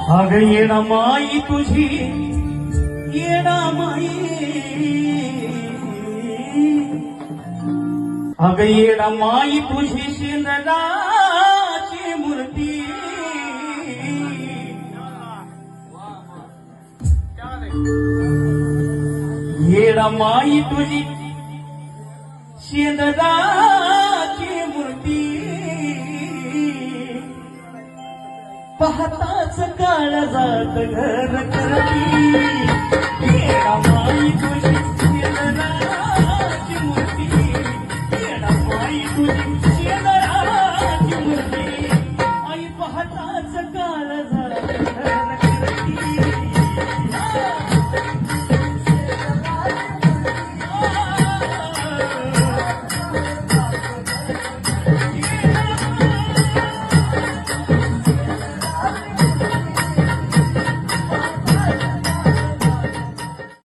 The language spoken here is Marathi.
अग येणा माई तुझी येणा माई अग येणा माई तुझी शेंदराची मूर्ती येणा माई तुझी शेंदराची मूर्ती पाहताच काळ जात घर करती येणा माई तुझी